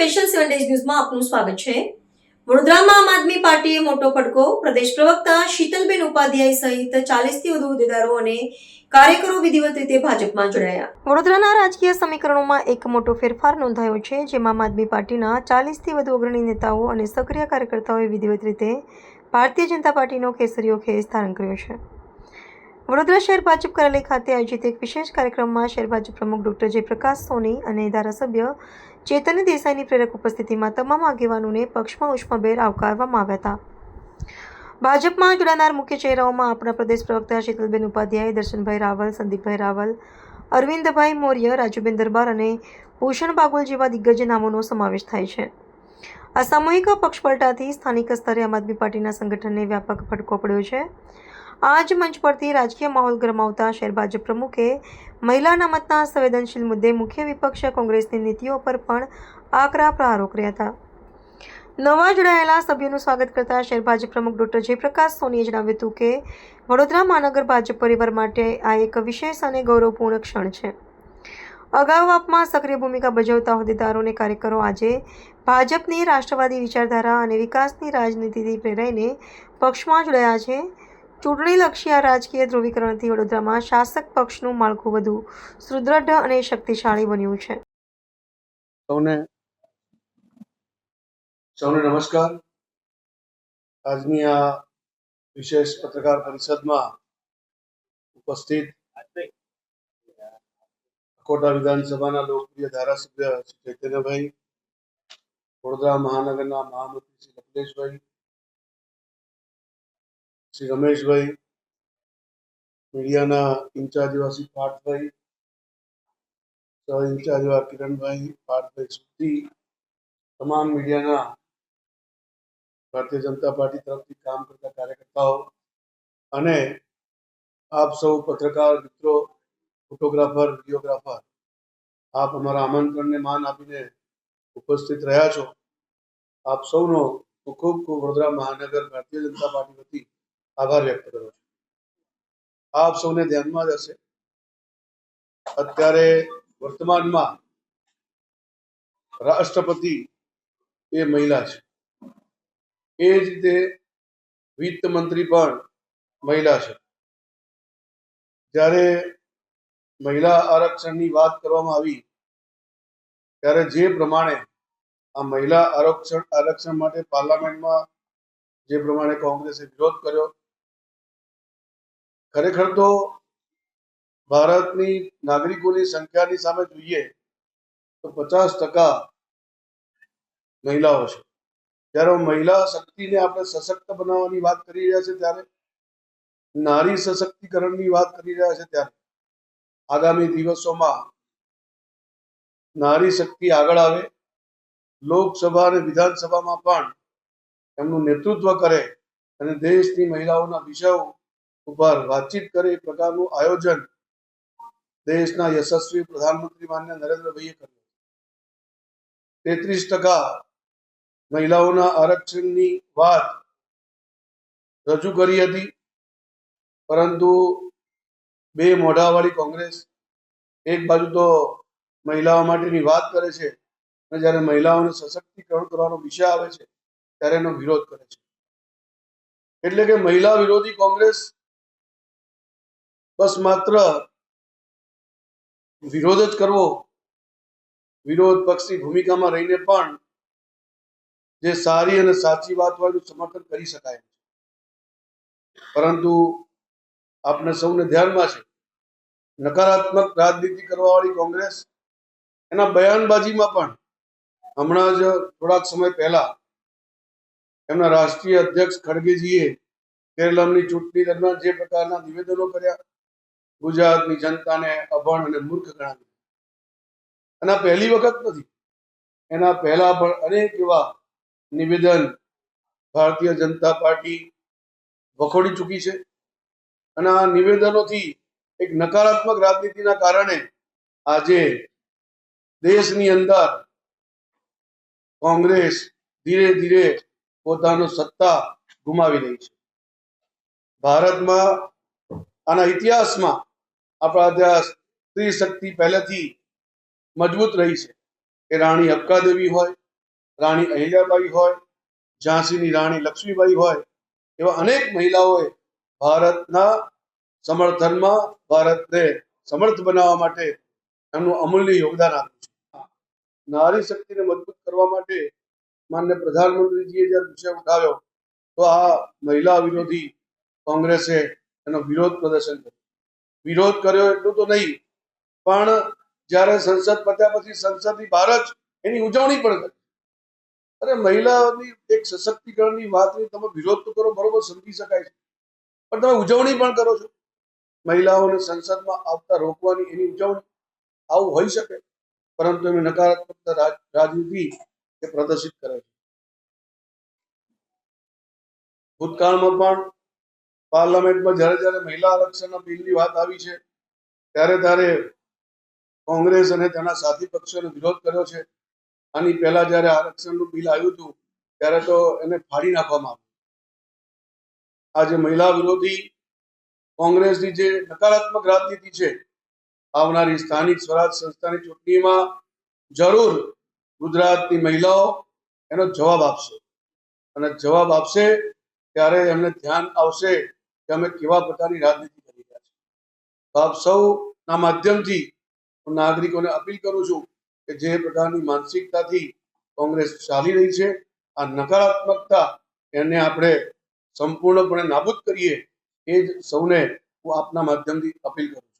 Special 7 days ન્યૂઝમાં આપનું સ્વાગત છે। વડોદરામાં આમ આદમી પાર્ટીએ મોટો ફટકો, પ્રદેશ પ્રવક્તા શીતલબેન ઉપાધ્યાય સહિત 40 થી વધુ હોદ્દેદારો અને કાર્યકરો વિધિવત રીતે ભાજપમાં જોડાયા। વડોદરાના રાજકીય સમીકરણોમાં એક મોટો ફેરફાર નોંધાયો છે, જેમાં આમ આદમી પાર્ટીના 40 થી વધુ અગ્રણી નેતાઓ અને સક્રિય કાર્યકર્તાઓએ વિધિવત રીતે ભારતીય જનતા પાર્ટીનો કેસરીયો ખેસ ધારણ કર્યો છે। વડોદરા શહેર ભાજપ કાર્યાલય ખાતે આયોજિત એક વિશેષ કાર્યક્રમમાં શહેર ભાજપ પ્રમુખ ડોક્ટર જયપ્રકાશ સોની અને ધારાસભ્ય ચેતન દેસાઈની પ્રેરક ઉપસ્થિતિમાં તમામ આગેવાનોને પક્ષમાં ઉષ્માભેર આવકારવામાં આવ્યા હતા। ભાજપમાં જોડાનાર મુખ્ય ચહેરાઓમાં આપણા પ્રદેશ પ્રવક્તા શીતલબેન ઉપાધ્યાય, દર્શનભાઈ રાવલ, સંદીપભાઈ રાવલ, અરવિંદભાઈ મૌર્ય, રાજુબેન દરબાર અને ભૂષણ બાગોલ જેવા દિગ્ગજ નામોનો સમાવેશ થાય છે। આ સામૂહિક પક્ષપલટાથી સ્થાનિક સ્તરે આમ આદમી પાર્ટીના સંગઠનને વ્યાપક ફટકો પડ્યો છે। આ જ મંચ પરથી રાજકીય માહોલ ગરમાવતા શહેર ભાજપ પ્રમુખે મહિલા અનામતના સંવેદનશીલ મુદ્દે મુખ્ય વિપક્ષ કોંગ્રેસની નીતિઓ પર પણ આકરા પ્રહારો કર્યા હતા। નવા જોડાયેલા સભ્યોનું સ્વાગત કરતા શહેર ભાજપ પ્રમુખ ડોક્ટર જયપ્રકાશ સોનીએ જણાવ્યું હતું કે વડોદરા મહાનગર ભાજપ પરિવાર માટે આ એક વિશેષ અને ગૌરવપૂર્ણ ક્ષણ છે। અગાઉ આપમાં સક્રિય ભૂમિકા ભજવતા હોદ્દેદારો અને કાર્યકરો આજે ભાજપની રાષ્ટ્રવાદી વિચારધારા અને વિકાસની રાજનીતિથી પ્રેરાઈને પક્ષમાં જોડાયા છે। ચૂંટણીલક્ષી આ રાજકીય ધ્રુવીકરણથી વડોદરામાં શાસક પક્ષનું માળખું વધુ સુદૃઢ અને શક્તિશાળી બન્યું છે। સૌને નમસ્કાર। આજની આ વિશેષ પત્રકાર પરિષદમાં ઉપસ્થિત અકોટા વિધાનસભાના લોકપ્રિય ધારાસભ્ય શ્રી ચૈતન્યભાઈ, વડોદરા મહાનગરના મહામંત્રી શ્રી લખલેશભાઈ, શ્રી રમેશભાઈ, મીડિયાના ઇન્ચાર્જ એવા શ્રી પાર્થભાઈ, સહ ઇન્ચાર્જ એવા કિરણભાઈ, પાર્થભાઈ સુતી, તમામ મીડિયાના ભારતીય જનતા પાર્ટી તરફથી કામ કરતા કાર્યકર્તાઓ અને આપ સૌ પત્રકાર મિત્રો, ફોટોગ્રાફર, વિડીયોગ્રાફર, આપ અમારા આમંત્રણને માન આપીને ઉપસ્થિત રહ્યા છો। આપ સૌનો ખૂબ ખૂબ વડોદરા મહાનગર ભારતીય જનતા પાર્ટી વતી આભાર વ્યક્ત કરું છું। આપ સૌને ધ્યાનમાં જ હશે, અત્યારે વર્તમાનમાં રાષ્ટ્રપતિ એ મહિલા છે, એ જ રીતે વિત્ત મંત્રી પણ મહિલા છે। જ્યારે મહિલા આરક્ષણની વાત કરવામાં આવી ત્યારે જે પ્રમાણે આ મહિલા આરક્ષણ માટે પાર્લામેન્ટમાં જે પ્રમાણે કોંગ્રેસે વિરોધ કર્યો, ખરેખર તો ભારતની નાગરિકોની સંખ્યાની સામે જોઈએ તો 50% મહિલાઓ છે। જ્યારે મહિલા શક્તિને આપણે સશક્ત બનાવવાની વાત કરી રહ્યા છે, ત્યારે નારી સશક્તિકરણની વાત કરી રહ્યા છે, ત્યારે આગામી દિવસોમાં નારી શક્તિ આગળ આવે, લોકસભા અને વિધાનસભામાં પણ એમનું નેતૃત્વ કરે અને દેશની મહિલાઓના વિષયો ઉપર વાતચીત કરે એ પ્રકારનું આયોજન દેશના યશસ્વી પ્રધાનમંત્રી માન્ય નરેન્દ્રભાઈએ કર્યું। 33% મહિલાઓના આરક્ષણની વાત રજૂ કરી હતી, પરંતુ બે મોઢાવાળી કોંગ્રેસ એક બાજુ તો મહિલાઓ માટેની વાત કરે છે અને જ્યારે મહિલાઓને સશક્તિકરણ કરવાનો વિષય આવે છે ત્યારે એનો વિરોધ કરે છે। એટલે કે મહિલા વિરોધી કોંગ્રેસ બસ માત્ર વિરોધ જ કરવો, વિરોધ પક્ષની ભૂમિકામાં રહીને પણ જે સારી અને સાચી વાત હોય એનું સમર્થન કરી શકાય, પરંતુ આપને સૌને ધ્યાનમાં છે નકારાત્મક રાજનીતિ કરવાવાળી કોંગ્રેસ એના બયાનબાજીમાં પણ હમણાં જ થોડાક સમય પહેલા એમના રાષ્ટ્રીય અધ્યક્ષ ખડગેજીએ કેરળની ચૂંટણી દરમિયાન જે પ્રકારના નિવેદનો કર્યા, ગુજરાતની જનતાને અભણ અને મૂર્ખ ગણાવી, અને આ પહેલી વખત નથી, એના પહેલા પણ અનેક એવા નિવેદન ભારતીય જનતા પાર્ટી વખોડી ચૂકી છે। અને આ નિવેદનોથી એક નકારાત્મક રાજનીતિના કારણે આજે દેશની અંદર કોંગ્રેસ ધીરે ધીરે પોતાનો સત્તા ગુમાવી રહી છે। ભારતમાં આના ઇતિહાસમાં આપણા ત્યાં સ્ત્રી શક્તિ પહેલેથી મજબૂત રહી છે, એ રાણી અક્કાદેવી હોય, રાણી અહિલ્યાબાઈ હોય, ઝાંસીની રાણી લક્ષ્મીબાઈ હોય, એવા અનેક મહિલાઓએ ભારતના સમર્થનમાં ભારતને સમર્થ બનાવવા માટે એમનું અમૂલ્ય યોગદાન આપ્યું છે. નારી શક્તિને મજબૂત કરવા માટે માન્ય પ્રધાનમંત્રીજીએ જ્યારે વિષય ઉઠાવ્યો તો આ મહિલા વિરોધી કોંગ્રેસે એનો વિરોધ પ્રદર્શન કર્યું. વિરોધ કર્યો એટલું તો નહીં, પણ જ્યારે સંસદ પત્યા પછી સંસદની બહાર જ એની ઉજવણી પણ કરી. અરે મહિલાઓની એક સશક્તિકરણની વાતની તમે વિરોધ તો કરો, બરોબર, સમજી શકાય છે, પણ તમે ઉજવણી પણ કરો છો. મહિલાઓને સંસદમાં આવતા રોકવાની એની ઉજવણી, આવું હોઈ શકે, પરંતુ એની નકારાત્મક રાજનીતિ એ પ્રદર્શિત કરે છે. ભૂતકાળમાં પણ પાર્લામેન્ટમાં જ્યારે જ્યારે મહિલા આરક્ષણના બિલની વાત આવી છે ત્યારે કોંગ્રેસ અને તેના સાથી પક્ષોનો વિરોધ કર્યો છે. આની પહેલા જ્યારે આરક્ષણનું બિલ આવ્યું હતું ત્યારે તો એને ફાડી નાખવામાં આવ્યું. આજે મહિલા વિરોધી કોંગ્રેસની જે નકારાત્મક રાજનીતિ છે, આવનારી સ્થાનિક સ્વરાજ સંસ્થાની ચૂંટણીમાં જરૂર ગુજરાતની મહિલાઓ એનો જવાબ આપશે, અને જવાબ આપશે ત્યારે એમને ધ્યાન આવશે કે અમે કેવા પ્રકારની રાજનીતિ કરી રહ્યા છીએ. તો આપ સૌના માધ્યમથી હું નાગરિકોને અપીલ કરું છું કે જે પ્રકારની માનસિકતાથી કોંગ્રેસ ચાલી રહી છે, આ નકારાત્મકતા, એને આપણે સંપૂર્ણપણે નાબૂદ કરીએ, એ જ સૌને હું આપના માધ્યમથી અપીલ કરું છું.